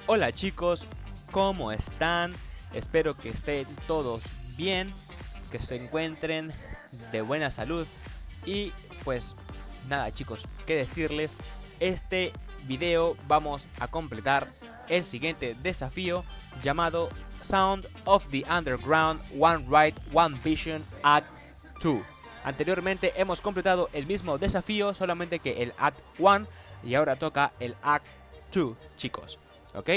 Hola chicos, ¿cómo están? Espero que estén todos bien, que se encuentren de buena salud y pues nada chicos, qué decirles, este video vamos a completar el siguiente desafío llamado Sound of the Underground One Ride One Vision Act 2. Anteriormente hemos completado el mismo desafío, solamente que el Act 1 y ahora toca el Act 2 chicos. ¿Ok?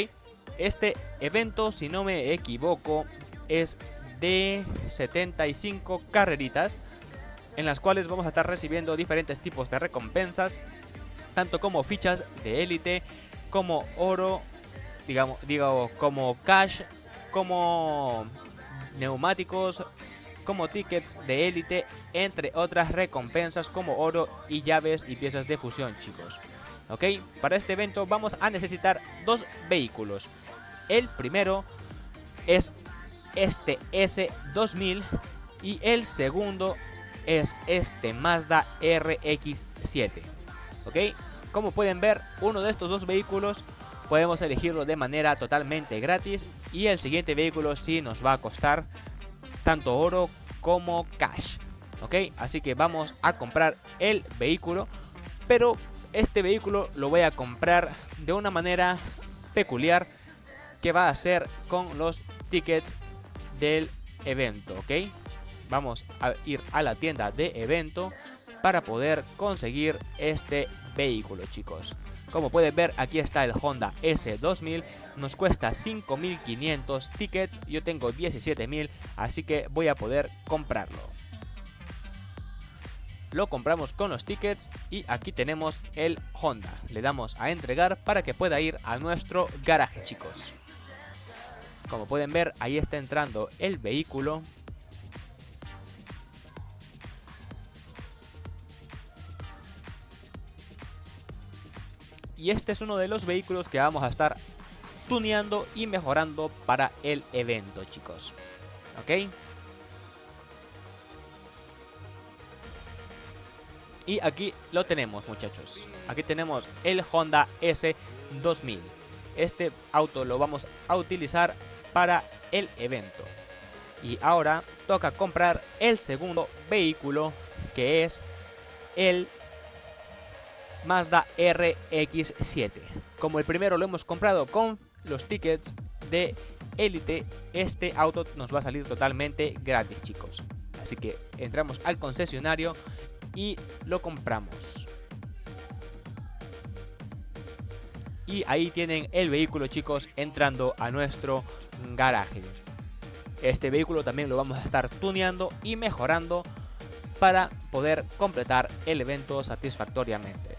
Este evento, si no me equivoco, es de 75 carreritas en las cuales vamos a estar recibiendo diferentes tipos de recompensas, tanto como fichas de élite, como oro, digo como cash, como neumáticos, como tickets de élite, entre otras recompensas como oro y llaves y piezas de fusión chicos. Ok, para este evento vamos a necesitar dos vehículos. El primero es este S2000 y el segundo es este Mazda RX-7. Ok, como pueden ver, uno de estos dos vehículos podemos elegirlo de manera totalmente gratis y el siguiente vehículo sí nos va a costar tanto oro como cash. Ok, así que vamos a comprar el vehículo, pero este vehículo lo voy a comprar de una manera peculiar, que va a ser con los tickets del evento. Ok, vamos a ir a la tienda de evento para poder conseguir este vehículo chicos. Como pueden ver, aquí está el Honda S2000, nos cuesta 5.500 tickets, yo tengo 17.000, así que voy a poder comprarlo. Lo compramos con los tickets y aquí tenemos el Honda. Le damos a entregar para que pueda ir a nuestro garaje chicos. Como pueden ver, ahí está entrando el vehículo. Y este es uno de los vehículos que vamos a estar tuneando y mejorando para el evento chicos. Ok. Y aquí lo tenemos muchachos. Aquí tenemos el Honda S2000. Este auto lo vamos a utilizar para el evento. Y ahora toca comprar el segundo vehículo, que es el Mazda RX-7. Como el primero lo hemos comprado con los tickets de élite, este auto nos va a salir totalmente gratis chicos. Así que entramos al concesionario y lo compramos. Y ahí tienen el vehículo chicos entrando a nuestro garaje. Este vehículo también lo vamos a estar tuneando y mejorando para poder completar el evento satisfactoriamente.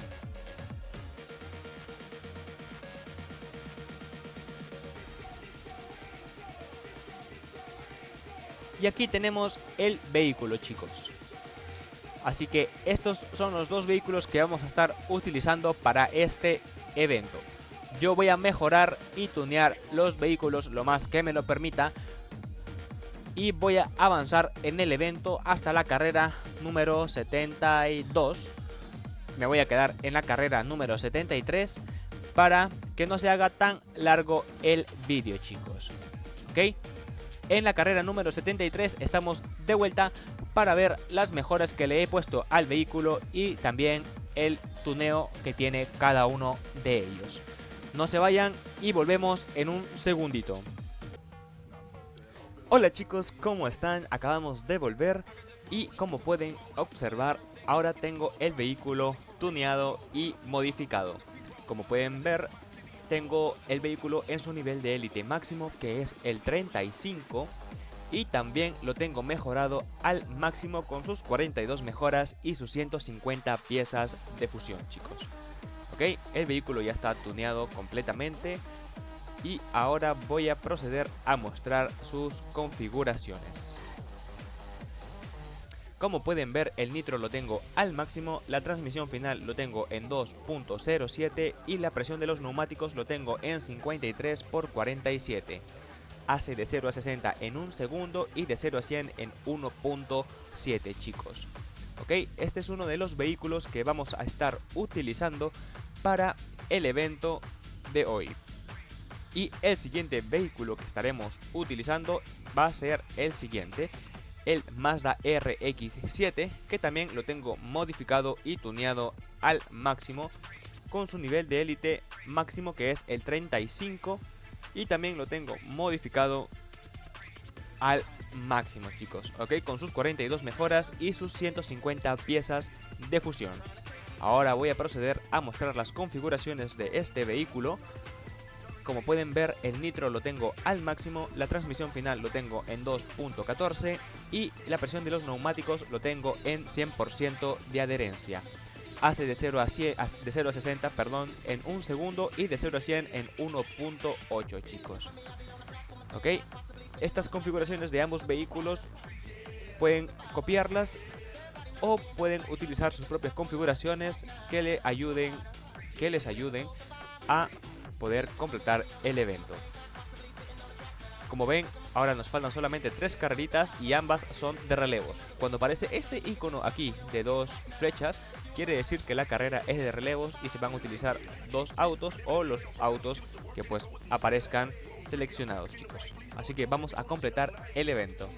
Y aquí tenemos el vehículo chicos. Así que estos son los dos vehículos que vamos a estar utilizando para este evento. Yo voy a mejorar y tunear los vehículos lo más que me lo permita. Y voy a avanzar en el evento hasta la carrera número 72. Me voy a quedar en la carrera número 73 para que no se haga tan largo el vídeo chicos. Ok. En la carrera número 73 estamos de vuelta para ver las mejoras que le he puesto al vehículo y también el tuneo que tiene cada uno de ellos. No se vayan y volvemos en un segundito. Hola chicos, ¿cómo están? Acabamos de volver y como pueden observar, ahora tengo el vehículo tuneado y modificado. Como pueden ver, tengo el vehículo en su nivel de élite máximo, que es el 35, y también lo tengo mejorado al máximo con sus 42 mejoras y sus 150 piezas de fusión chicos. Ok, el vehículo ya está tuneado completamente y ahora voy a proceder a mostrar sus configuraciones. Como pueden ver, el nitro lo tengo al máximo, la transmisión final lo tengo en 2.07 y la presión de los neumáticos lo tengo en 53 por 47. Hace de 0 a 60 en un segundo y de 0 a 100 en 1.7 chicos. Ok, este es uno de los vehículos que vamos a estar utilizando para el evento de hoy. Y el siguiente vehículo que estaremos utilizando va a ser el siguiente, el Mazda RX-7, que también lo tengo modificado y tuneado al máximo con su nivel de élite máximo, que es el 35, y también lo tengo modificado al máximo, chicos, ok, con sus 42 mejoras y sus 150 piezas de fusión. Ahora voy a proceder a mostrar las configuraciones de este vehículo. Como pueden ver, el nitro lo tengo al máximo, la transmisión final lo tengo en 2.14 y la presión de los neumáticos lo tengo en 100% de adherencia. Hace de 0 a 60, perdón, en 1 segundo y de 0 a 100 en 1.8, chicos. Ok, estas configuraciones de ambos vehículos pueden copiarlas o pueden utilizar sus propias configuraciones que les ayuden a poder completar el evento. Como ven, ahora nos faltan solamente 3 carreritas y ambas son de relevos. Cuando aparece este icono aquí de 2 flechas, quiere decir que la carrera es de relevos y se van a utilizar 2 autos o los autos que pues aparezcan seleccionados, chicos. Así que vamos a completar el evento.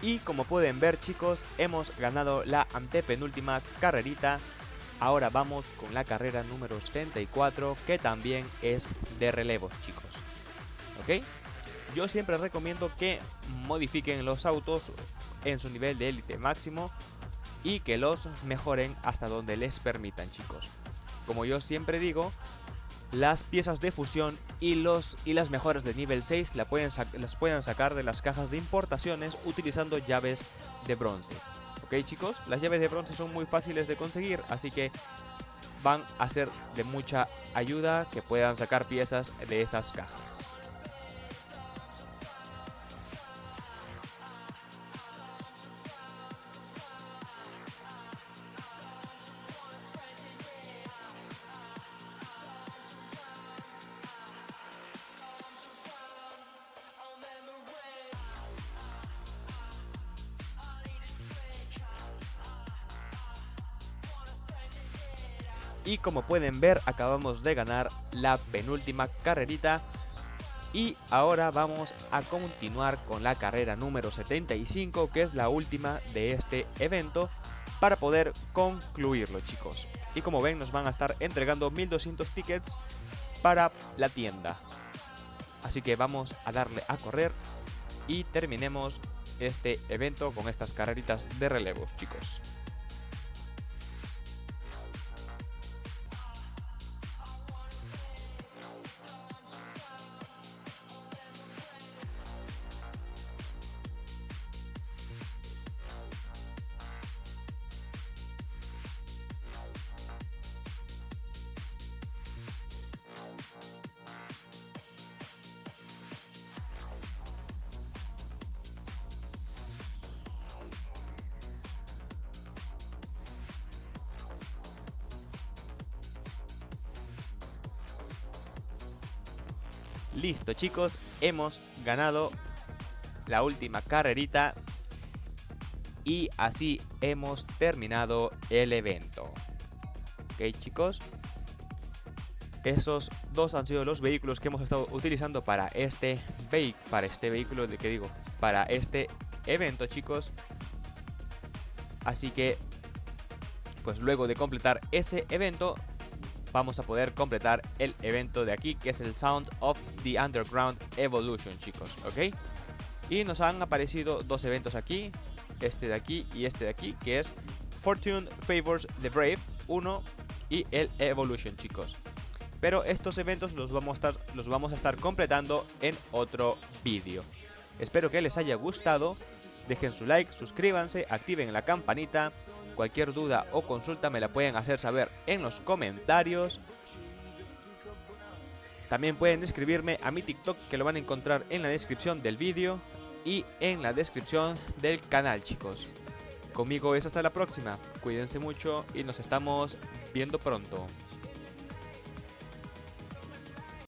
Y como pueden ver, chicos, hemos ganado la antepenúltima carrerita. Ahora vamos con la carrera número 74, que también es de relevos, chicos. ¿Ok? Yo siempre recomiendo que modifiquen los autos en su nivel de élite máximo y que los mejoren hasta donde les permitan, chicos. Como yo siempre digo, las piezas de fusión y las mejoras de nivel 6 las pueden sacar de las cajas de importaciones utilizando llaves de bronce. Ok, chicos, las llaves de bronce son muy fáciles de conseguir, así que van a ser de mucha ayuda que puedan sacar piezas de esas cajas. Y como pueden ver, acabamos de ganar la penúltima carrerita. Y ahora vamos a continuar con la carrera número 75, que es la última de este evento, para poder concluirlo, chicos. Y como ven, nos van a estar entregando 1200 tickets para la tienda. Así que vamos a darle a correr y terminemos este evento con estas carreritas de relevos, chicos. Listo, chicos, hemos ganado la última carrerita y así hemos terminado el evento. Ok, chicos, esos dos han sido los vehículos que hemos estado utilizando para este evento, chicos. Así que pues luego de completar ese evento vamos a poder completar el evento de aquí, que es el Sound of the Underground Evolution, chicos, ¿ok? Y nos han aparecido dos eventos aquí, este de aquí y este de aquí, que es Fortune Favors the Brave 1 y el Evolution, chicos. Pero estos eventos los vamos a estar completando en otro vídeo. Espero que les haya gustado. Dejen su like, suscríbanse, activen la campanita. Cualquier duda o consulta me la pueden hacer saber en los comentarios. También pueden escribirme a mi TikTok, que lo van a encontrar en la descripción del vídeo y en la descripción del canal, chicos. Conmigo es hasta la próxima. Cuídense mucho y nos estamos viendo pronto.